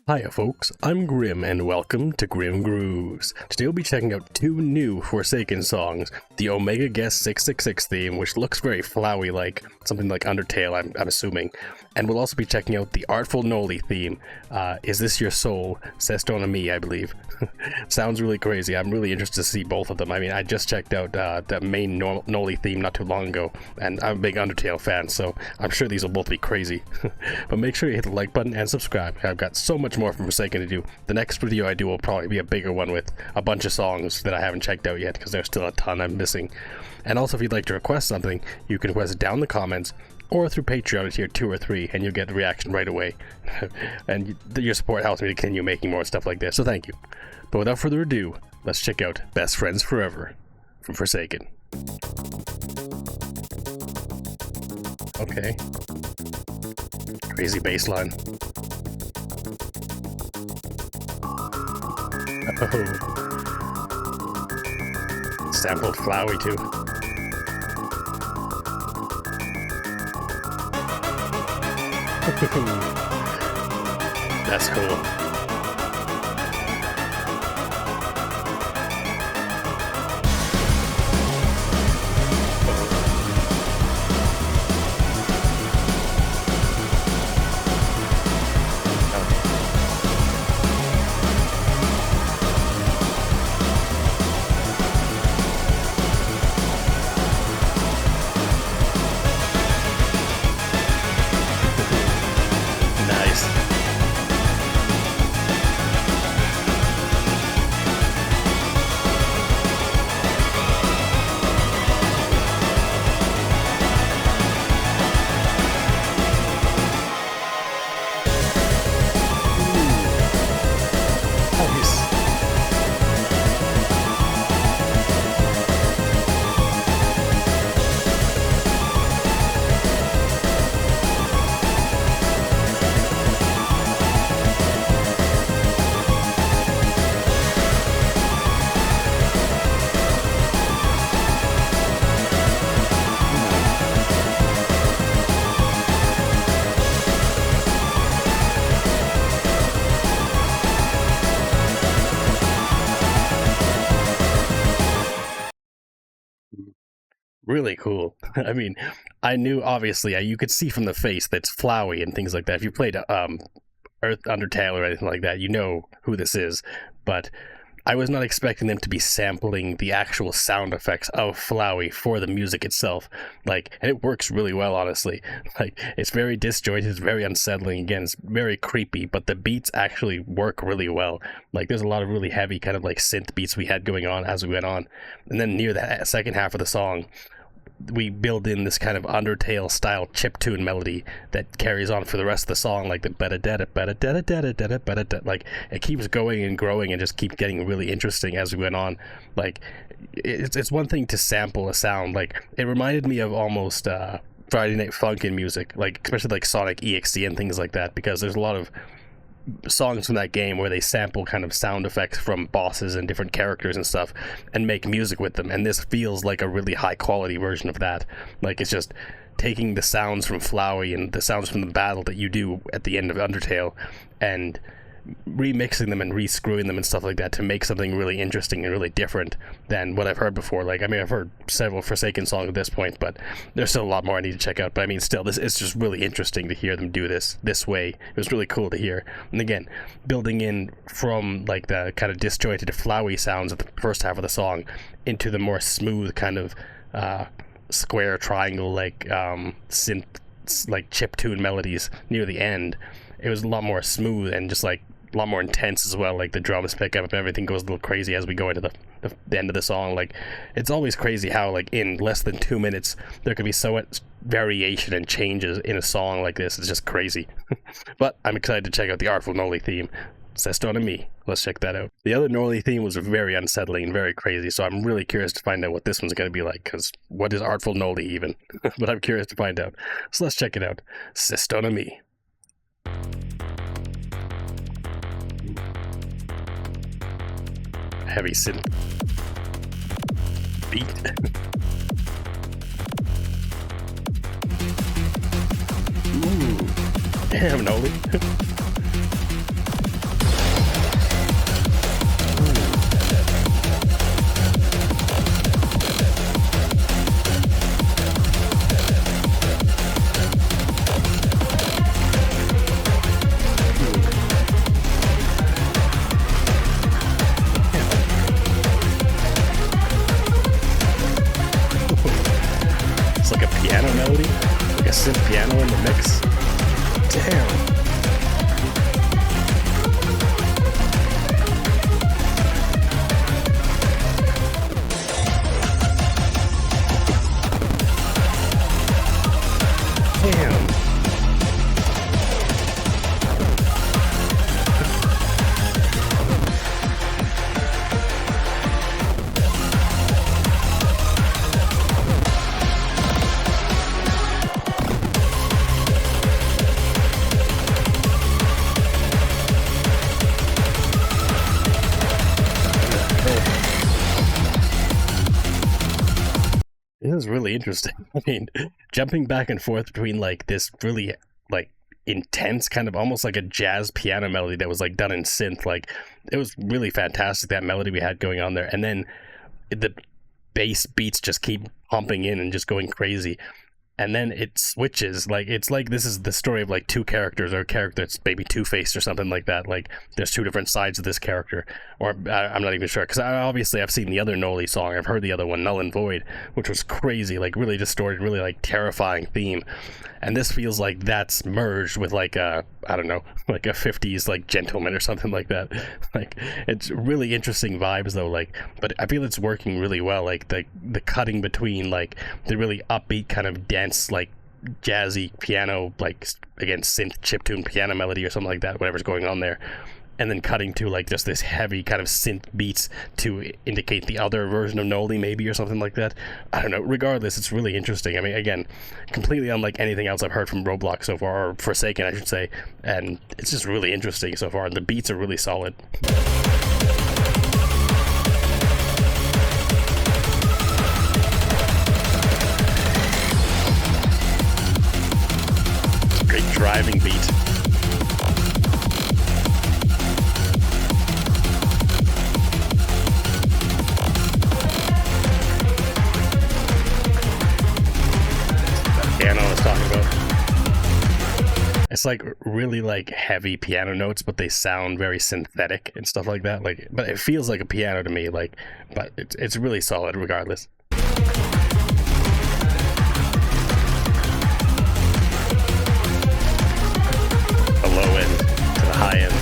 Hiya folks, I'm Grim and welcome to Grim Grooves. Today we'll be checking out two new Forsaken songs, the Omega Guest666 theme, which looks very Flowey like, something like Undertale I'm assuming, and we'll also be checking out the Artful Noli theme, Is This Your Soul? Est-ce, I believe. Sounds really crazy. I'm really interested to see both of them. I mean, I just checked out the main Noli theme not too long ago, and I'm a big Undertale fan, so I'm sure these will both be crazy. But make sure you hit the like button and subscribe. I've got so much more from Forsaken to do. The next video I do will probably be a bigger one with a bunch of songs that I haven't checked out yet, because there's still a ton I'm missing. And also, if you'd like to request something, you can request it down in the comments, or through Patreon at tier 2 or 3, and you'll get the reaction right away. And your support helps me to continue making more stuff like this, so thank you. But without further ado, let's check out Best Friends Forever from Forsaken. Okay. Crazy bass line. Oh. Sampled Flowey too. That's cool. Really cool. I mean, I knew, obviously, you could see from the face that's Flowey and things like that. If you played Undertale or anything like that, you know who this is. But I was not expecting them to be sampling the actual sound effects of Flowey for the music itself. And it works really well, honestly. It's very disjointed, it's very unsettling. Again, it's very creepy, but the beats actually work really well. There's a lot of really heavy kind of synth beats we had going on as we went on. And then near the second half of the song, we build in this kind of Undertale style chiptune melody that carries on for the rest of the song, like the it keeps going and growing and just keeps getting really interesting as we went on. It's one thing to sample a sound. It reminded me of almost Friday Night Funkin' music, especially Sonic EXE and things like that, because there's a lot of songs from that game where they sample kind of sound effects from bosses and different characters and stuff and make music with them, and this feels like a really high quality version of that. It's just taking the sounds from Flowey and the sounds from the battle that you do at the end of Undertale and remixing them and re-screwing them and stuff like that to make something really interesting and really different than what I've heard before. I've heard several Forsaken songs at this point, but there's still a lot more I need to check out. But I mean, still, it's just really interesting to hear them do this way. It was really cool to hear. And again, building in from the kind of disjointed Flowey sounds of the first half of the song into the more smooth kind of square triangle synth chiptune melodies near the end. It was a lot more smooth and just a lot more intense as well. The drums pick up and everything goes a little crazy as we go into the end of the song. It's always crazy how in less than 2 minutes there could be so much variation and changes in a song like this. It's just crazy. But I'm excited to check out the Artful Noli theme. Est-ce. Let's check that out. The other Noli theme was very unsettling and very crazy, so I'm really curious to find out what this one's going to be like, because what is Artful Noli even? But I'm curious to find out. So let's check it out. Est-ce. Heavy synth beat. Ooh. Damn, Noli. interesting. I mean, jumping back and forth between like this really like intense kind of almost like a jazz piano melody that was like done in synth, like it was really fantastic, that melody we had going on there, and then the bass beats just keep pumping in and just going crazy. And then it switches, like it's like this is the story of like two characters, or a character that's maybe two-faced or something like that. Like there's two different sides of this character, or I'm not even sure, because obviously I've seen the other Noli song, I've heard the other one, Null and Void, which was crazy, like really distorted, really like terrifying theme. And this feels like that's merged with like a, I don't know, like a 50s like Gentleman or something like that. Like it's really interesting vibes though, like, but I feel it's working really well, like the cutting between like the really upbeat kind of dance, like jazzy piano, like again synth chiptune piano melody or something like that, whatever's going on there, and then cutting to like just this heavy kind of synth beats to indicate the other version of Noli maybe, or something like that. I don't know, regardless, it's really interesting. I mean, again, completely unlike anything else I've heard from Roblox so far, or Forsaken I should say, and it's just really interesting so far, and the beats are really solid. Great driving beat. Piano I was talking about. It's like really like heavy piano notes, but they sound very synthetic and stuff like that. Like, but it feels like a piano to me. Like, but it's really solid regardless. The low end to the high end.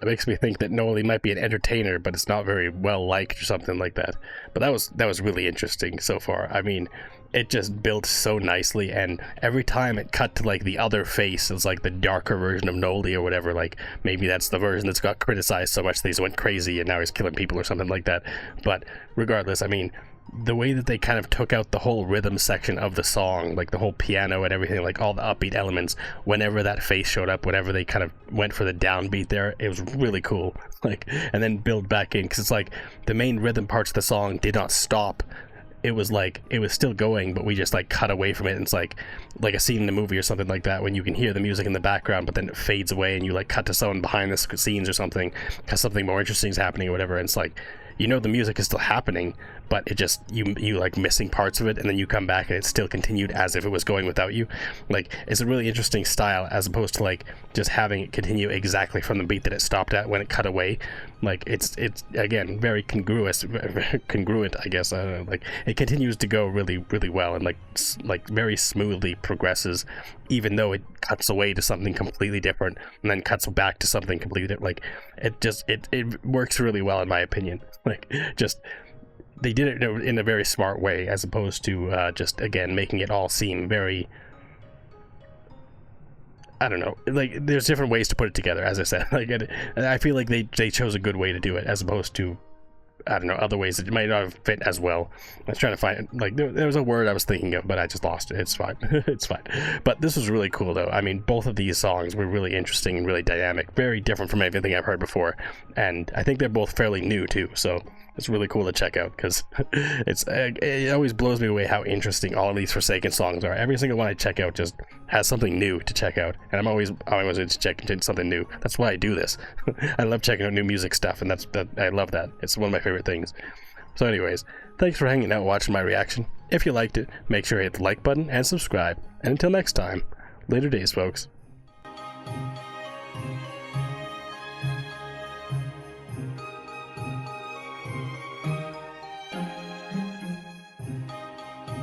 It makes me think that Noli might be an entertainer, but it's not very well liked or something like that. But that was really interesting so far. I mean, it just built so nicely, and every time it cut to like the other face, it's like the darker version of Noli or whatever. Like maybe that's the version that's got criticized so much that he's went crazy and now he's killing people or something like that. But regardless, I mean, the way that they kind of took out the whole rhythm section of the song, like the whole piano and everything, like all the upbeat elements, whenever that face showed up, whenever they kind of went for the downbeat there, it was really cool. Like, and then build back in, because it's like the main rhythm parts of the song did not stop. It was like, it was still going, but we just like cut away from it, and it's like a scene in the movie or something like that, when you can hear the music in the background, but then it fades away and you like cut to someone behind the scenes or something, because something more interesting is happening or whatever, and it's like, you know, the music is still happening, but it just, you like missing parts of it, and then you come back and it's still continued as if it was going without you. Like, it's a really interesting style, as opposed to like just having it continue exactly from the beat that it stopped at when it cut away. Like, it's again very congruent, I guess. I don't know, like it continues to go really, really well, and like very smoothly progresses, even though it cuts away to something completely different and then cuts back to something completely different. Like, it just it works really well in my opinion. Like, just they did it in a very smart way, as opposed to just again making it all seem very, I don't know, like there's different ways to put it together, as I said. Like, I feel like they chose a good way to do it, as opposed to, I don't know, other ways that it might not have fit as well. I was trying to find, like, there was a word I was thinking of, but I just lost it. It's fine. It's fine. But this was really cool, though. I mean, both of these songs were really interesting and really dynamic, very different from anything I've heard before, and I think they're both fairly new too, so it's really cool to check out, because it always blows me away how interesting all of these Forsaken songs are. Every single one I check out just has something new to check out, and I'm always into checking something new. That's why I do this. I love checking out new music stuff, and I love that. It's one of my favorite things. So anyways, thanks for hanging out watching my reaction. If you liked it, make sure to hit the like button and subscribe. And until next time, later days, folks.